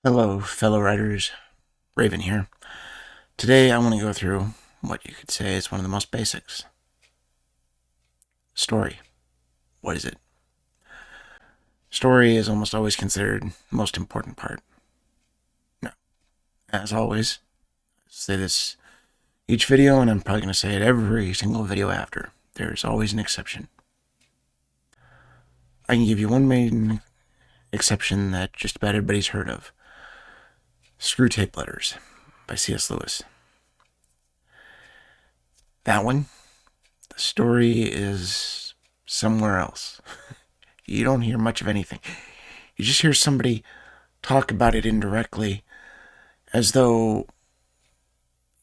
Hello, fellow writers. Raven here. Today I want to go through what you could say is one of the most basics. Story. What is it? Story is almost always considered the most important part. No. As always, I say this each video, and I'm probably going to say it every single video after. There's always an exception. I can give you one main exception that just about everybody's heard of. Screwtape Letters by C.S. Lewis. That one, the story is somewhere else. You don't hear much of anything. You just hear somebody talk about it indirectly as though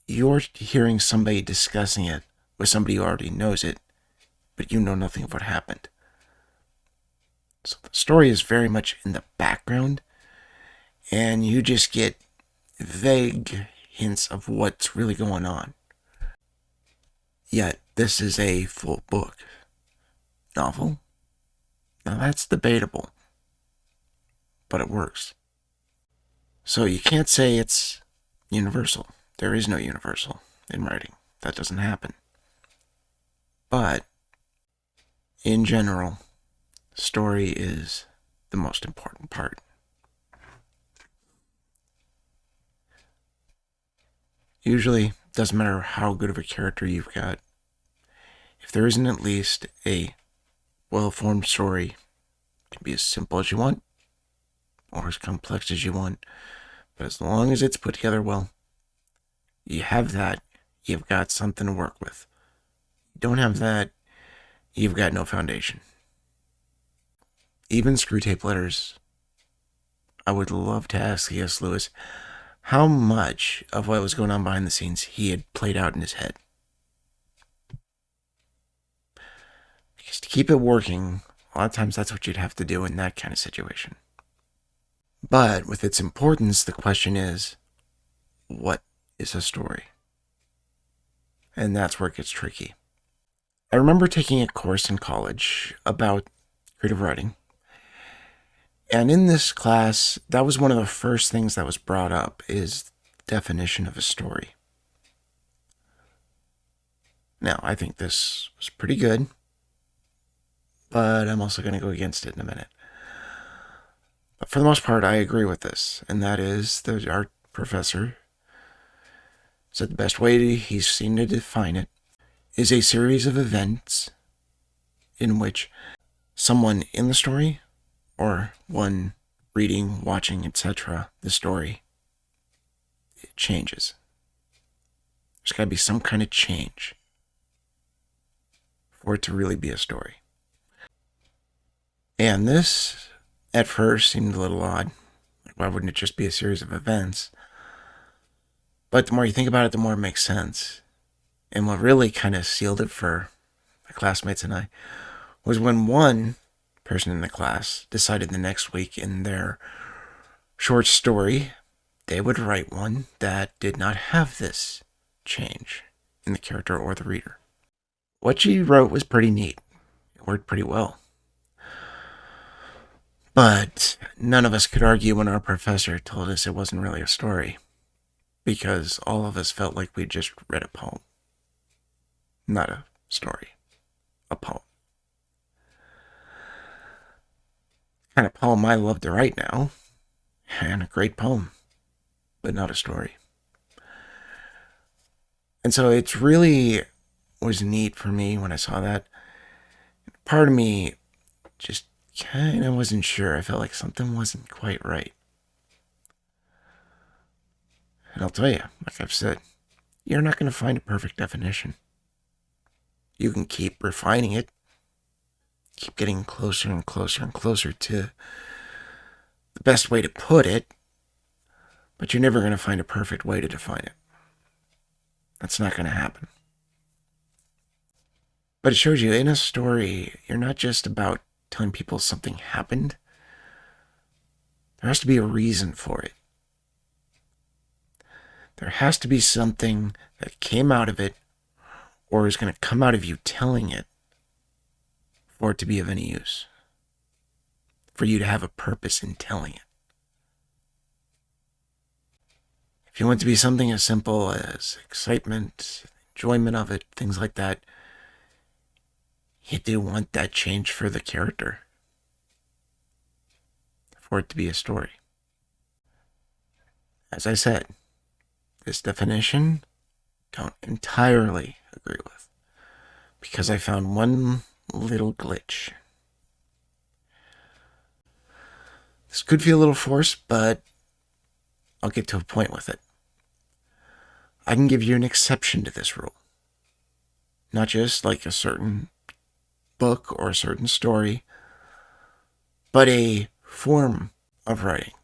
you're hearing somebody discussing it with somebody who already knows it, but you know nothing of what happened. So the story is very much in the background, and you just get vague hints of what's really going on. Yet, this is a full book. Novel? Now that's debatable, but it works. So you can't say it's universal. There is no universal in writing. That doesn't happen. But, in general, story is the most important part. Usually, doesn't matter how good of a character you've got, if there isn't at least a well-formed story, it can be as simple as you want, or as complex as you want, but as long as it's put together well, you have that, you've got something to work with. You don't have that, you've got no foundation. Even Screwtape Letters, I would love to ask C.S. Lewis how much of what was going on behind the scenes he had played out in his head. Because to keep it working, a lot of times that's what you'd have to do in that kind of situation. But with its importance, the question is, what is a story? And that's where it gets tricky. I remember taking a course in college about creative writing. And in this class, that was one of the first things that was brought up is the definition of a story. Now, I think this was pretty good, but I'm also going to go against it in a minute. But for the most part, I agree with this, and that is that our professor said the best way he's seen to define it is a series of events in which someone in the story, or one reading, watching, etc., the story, it changes. There's got to be some kind of change for it to really be a story. And this, at first, seemed a little odd. Why wouldn't it just be a series of events? But the more you think about it, the more it makes sense. And what really kind of sealed it for my classmates and I was when one person in the class decided the next week in their short story they would write one that did not have this change in the character or the reader. What she wrote was pretty neat. It worked pretty well. But none of us could argue when our professor told us it wasn't really a story, because all of us felt like we'd just read a poem. Not a story, a poem. Kind of poem I love to write now, and a great poem, but not a story. And so it really was neat for me when I saw that. Part of me just kind of wasn't sure. I felt like something wasn't quite right. And I'll tell you, like I've said, you're not going to find a perfect definition. You can keep refining it, keep getting closer and closer and closer to the best way to put it, but you're never going to find a perfect way to define it. That's not going to happen. But it shows you in a story, you're not just about telling people something happened. There has to be a reason for it. There has to be something that came out of it or is going to come out of you telling it for it to be of any use. For you to have a purpose in telling it. If you want it to be something as simple as excitement, enjoyment of it, things like that, you do want that change for the character, for it to be a story. As I said, this definition, don't entirely agree with, because I found one little glitch. This could feel a little forced, but I'll get to a point with it. I can give you an exception to this rule. Not just like a certain book or a certain story, but a form of writing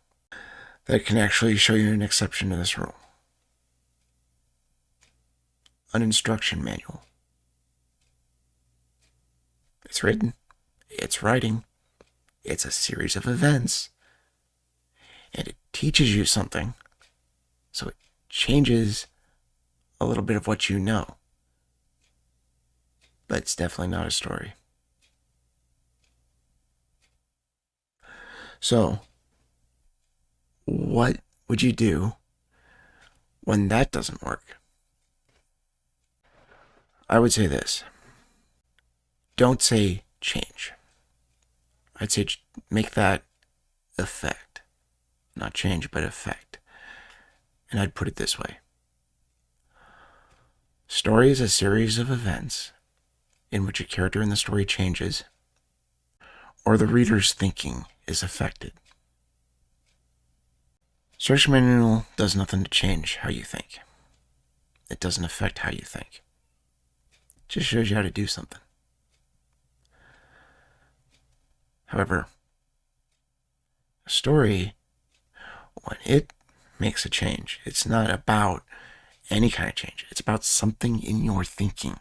that can actually show you an exception to this rule. An instruction manual. It's written, it's writing, it's a series of events, and it teaches you something, so it changes a little bit of what you know. But it's definitely not a story. So, what would you do when that doesn't work? I would say this. Don't say change. I'd say make that effect. Not change, but effect. And I'd put it this way. Story is a series of events in which a character in the story changes, or the reader's thinking is affected. Instruction manual does nothing to change how you think. It doesn't affect how you think. It just shows you how to do something. However, a story, when it makes a change, it's not about any kind of change. It's about something in your thinking,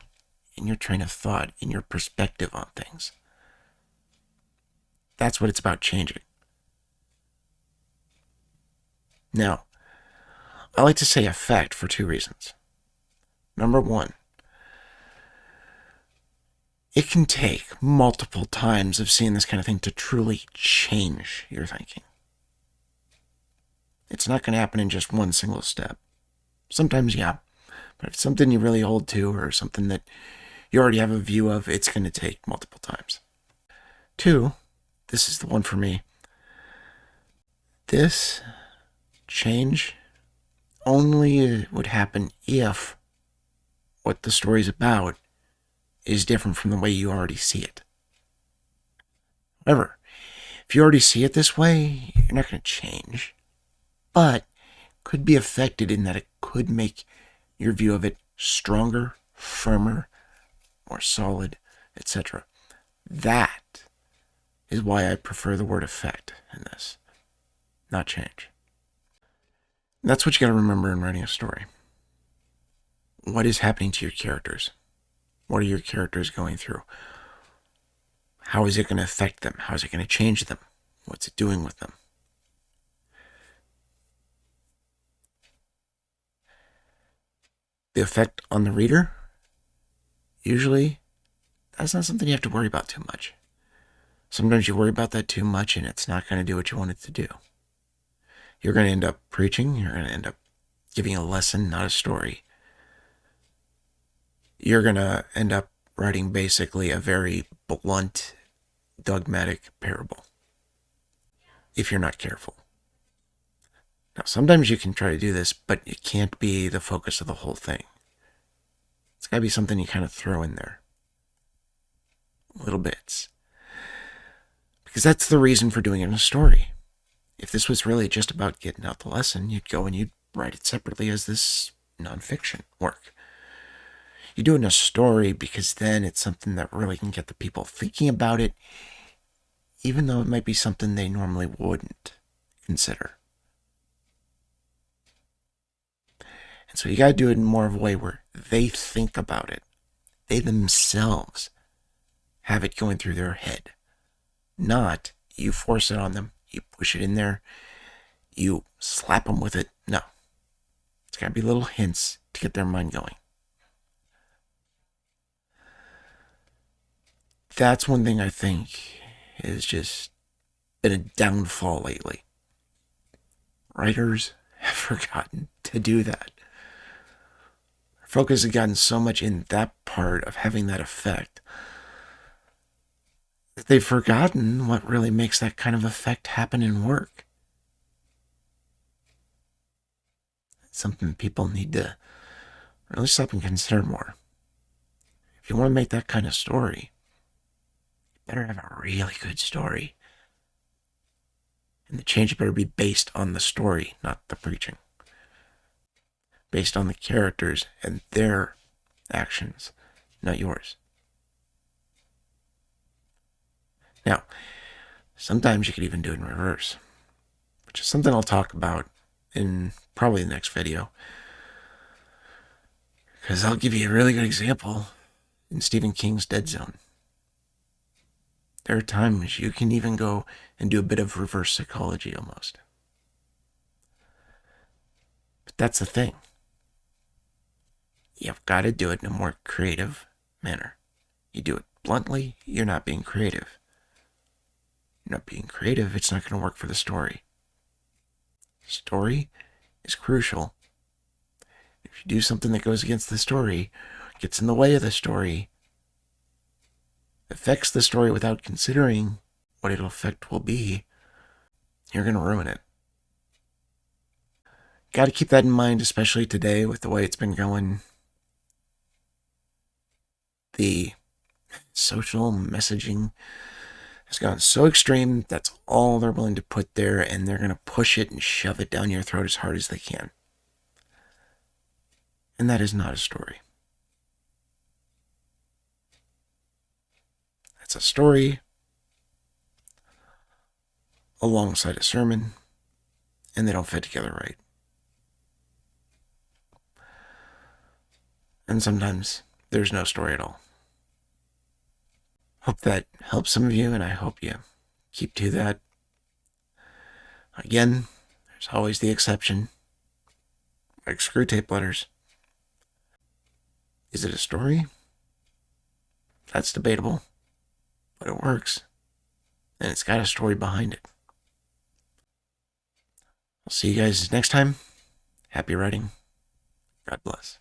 in your train of thought, in your perspective on things. That's what it's about changing. Now, I like to say effect for two reasons. Number one, it can take multiple times of seeing this kind of thing to truly change your thinking. It's not going to happen in just one single step. Sometimes, yeah, but if it's something you really hold to or something that you already have a view of, it's going to take multiple times. Two, this is the one for me. This change only would happen if what the story's about is different from the way you already see it. However, if you already see it this way, you're not going to change. But could be affected in that it could make your view of it stronger, firmer, more solid, etc. That is why I prefer the word effect in this, not change. That's what you got to remember in writing a story. What is happening to your characters? What are your characters going through? How is it going to affect them? How is it going to change them? What's it doing with them? The effect on the reader, usually, that's not something you have to worry about too much. Sometimes you worry about that too much and it's not going to do what you want it to do. You're going to end up preaching. You're going to end up giving a lesson, not a story. You're going to end up writing basically a very blunt, dogmatic parable, if you're not careful. Now, sometimes you can try to do this, but it can't be the focus of the whole thing. It's got to be something you kind of throw in there. Little bits. Because that's the reason for doing it in a story. If this was really just about getting out the lesson, you'd go and you'd write it separately as this nonfiction work. You do it in a story because then it's something that really can get the people thinking about it, even though it might be something they normally wouldn't consider. And so you got to do it in more of a way where they think about it. They themselves have it going through their head. Not you force it on them, you push it in there, you slap them with it. No. It's got to be little hints to get their mind going. That's one thing I think has just been a downfall lately. Writers have forgotten to to do that. Our focus has gotten so much in that part of having that effect that they've forgotten what really makes that kind of effect happen in work. It's something people need to really stop and consider more. If you want to make that kind of story, you better have a really good story. And the change better be based on the story, not the preaching. Based on the characters and their actions, not yours. Now, sometimes you could even do it in reverse, which is something I'll talk about in probably the next video. Because I'll give you a really good example in Stephen King's Dead Zone. There are times you can even go and do a bit of reverse psychology almost. But that's the thing. You've got to do it in a more creative manner. You do it bluntly, you're not being creative. You're not being creative, it's not going to work for the story. Story is crucial. If you do something that goes against the story, gets in the way of the story, affects the story without considering what it'll affect will be, you're going to ruin it. Got to keep that in mind, especially today with the way it's been going. The social messaging has gone so extreme, that's all they're willing to put there, and they're going to push it and shove it down your throat as hard as they can. And that is not a story. That's a story alongside a sermon, and they don't fit together right. And sometimes there's no story at all. Hope that helps some of you, and I hope you keep to that. Again, there's always the exception, like Screwtape Letters. Is it a story? That's debatable, but it works, and it's got a story behind it. I'll see you guys next time. Happy writing. God bless.